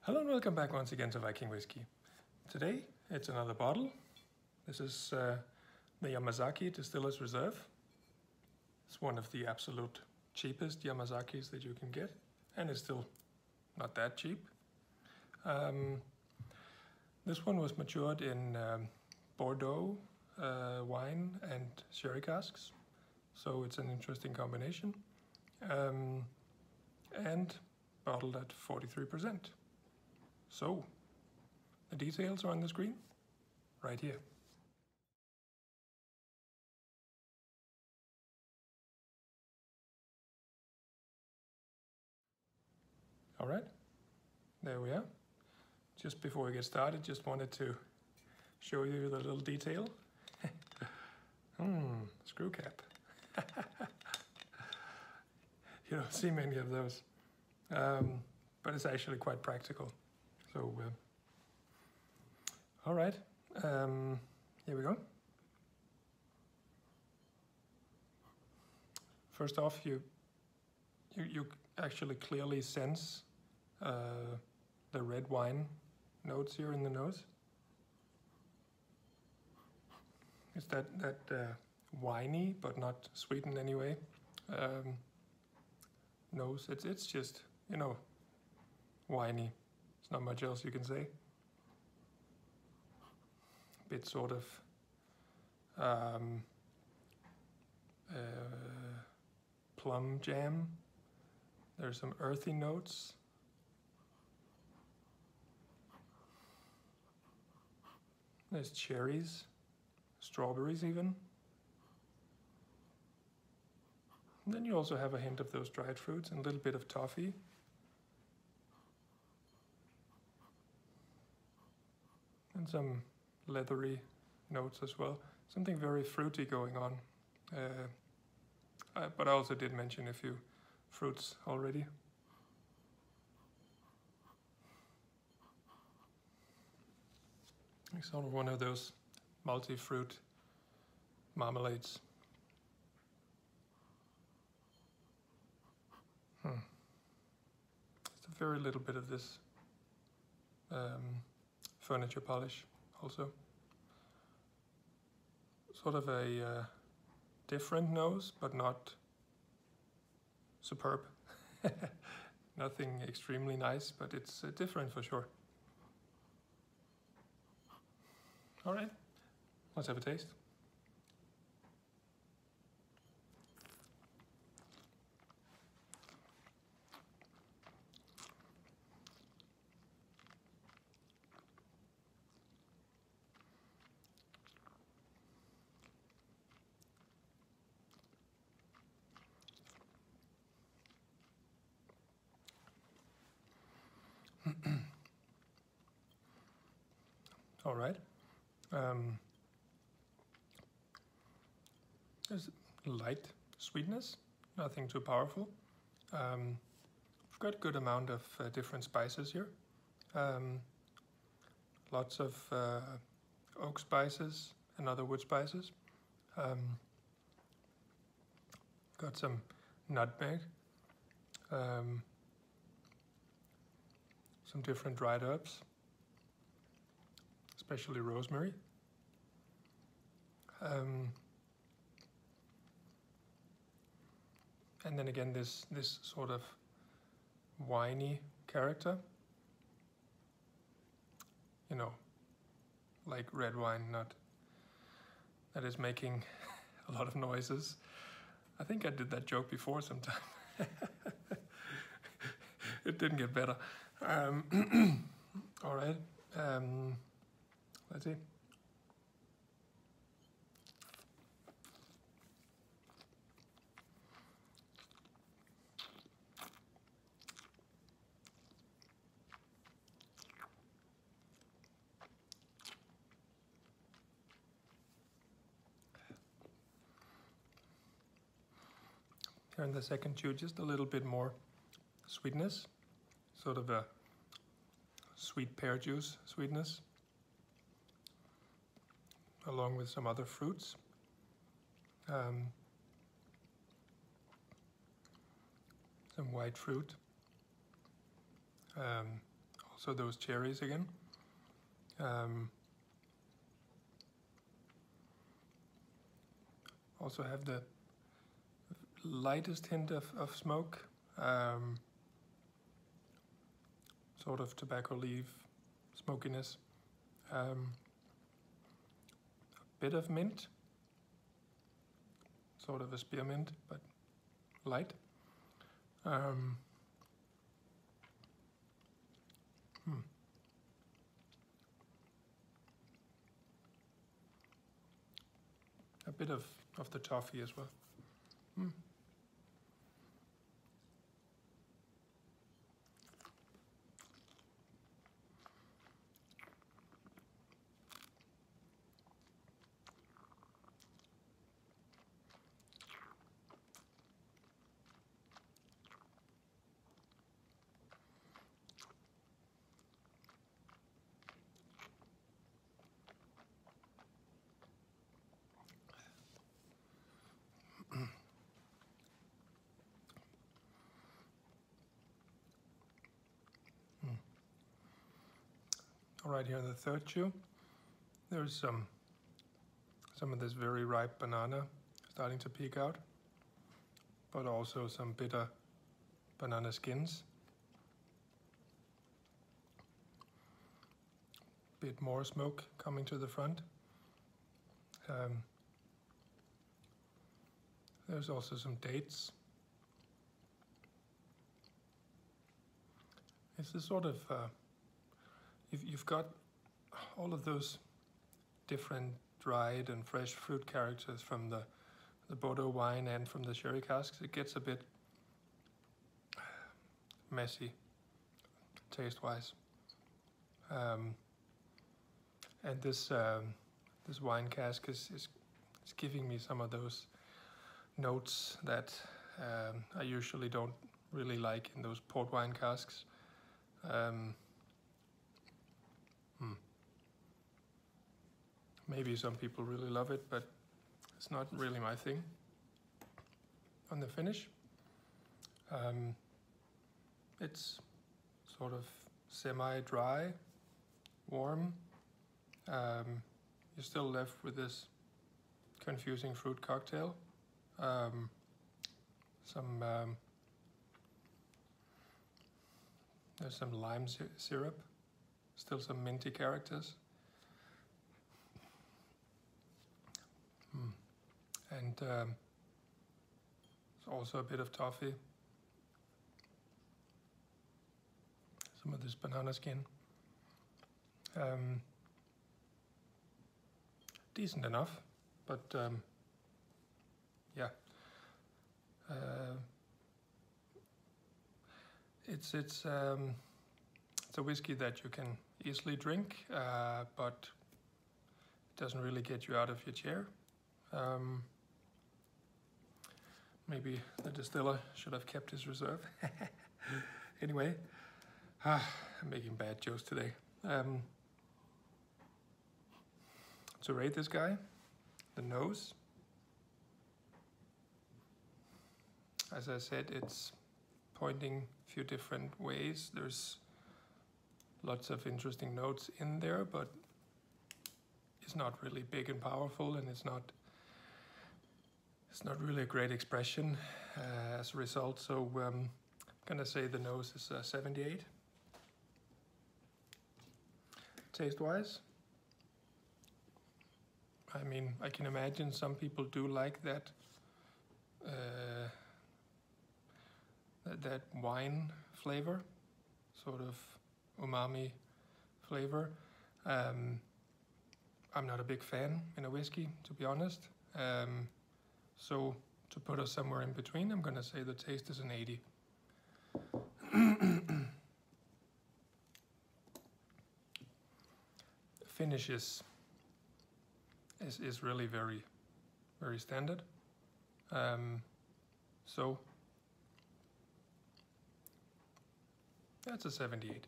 Hello and welcome back once again to Viking Whiskey. Today it's another bottle. This is the Yamazaki Distiller's Reserve. It's one of the absolute cheapest Yamazakis that you can get, and it's still not that cheap. This one was matured in Bordeaux wine and sherry casks, so it's an interesting combination, and bottled at 43%. So, the details are on the screen, right here. All right, there we are. Just before we get started, just wanted to show you the little detail. Screw cap. You don't see many of those, but it's actually quite practical. So, all right, here we go. First off, you actually clearly sense the red wine notes here in the nose. It's that winey but not sweet in any way nose. It's just, you know, winey. There's not much else you can say. Bit sort of plum jam. There's some earthy notes. There's cherries, strawberries even. And then you also have a hint of those dried fruits and a little bit of toffee. And some leathery notes as well. Something very fruity going on. But I also did mention a few fruits already. It's sort of one of those multi-fruit marmalades. Just a very little bit of this furniture polish also. Sort of a different nose, but not superb. Nothing extremely nice, but it's different for sure. All right, let's have a taste. All right. There's light sweetness, nothing too powerful. We've got a good amount of different spices here. Lots of oak spices and other wood spices. Got some nutmeg, some different dried herbs, especially rosemary. And then again, this sort of winey character. You know, like red wine, not that is making a lot of noises. I think I did that joke before sometime. It didn't get better. All right, let's see. Here in the second chew, just a little bit more sweetness, sort of a sweet pear juice sweetness, along with some other fruits. Some white fruit, Also those cherries again. Also have the lightest hint of smoke. Sort of tobacco leaf smokiness. A bit of mint. Sort of a spearmint, but light. A bit of the toffee as well. All right, here in the third chew, there's some of this very ripe banana starting to peek out, but also some bitter banana skins. Bit more smoke coming to the front. There's also some dates. It's a sort of you've got all of those different dried and fresh fruit characters from the Bordeaux wine and from the sherry casks. It gets a bit messy taste-wise, and this wine cask is giving me some of those notes that I usually don't really like in those port wine casks. Maybe some people really love it, but it's not really my thing. On the finish, it's sort of semi-dry, warm. You're still left with this confusing fruit cocktail. There's some lime syrup, still some minty characters. And there's also a bit of toffee. Some of this banana skin. Decent enough, but yeah. It's a whiskey that you can easily drink, but it doesn't really get you out of your chair. Maybe the distiller should have kept his reserve. Anyway, I'm making bad jokes today. To rate this guy, the nose. As I said, it's pointing a few different ways. There's lots of interesting notes in there, but it's not really big and powerful, and it's not really a great expression as a result. So I'm gonna say the nose is 78. Taste-wise, I mean, I can imagine some people do like that that wine flavor, sort of umami flavor. I'm not a big fan in a whiskey, to be honest. So to put us somewhere in between, I'm gonna say the taste is an 80. Finish is really very, very standard. So that's a 78.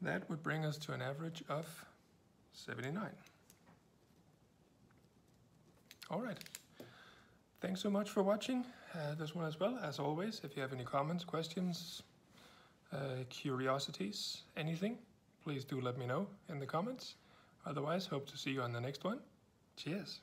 That would bring us to an average of 79. All right, Thanks so much for watching this one as well. As always, if you have any comments, questions, curiosities, anything, please do let me know in the comments. Otherwise, hope to see you on the next one. Cheers.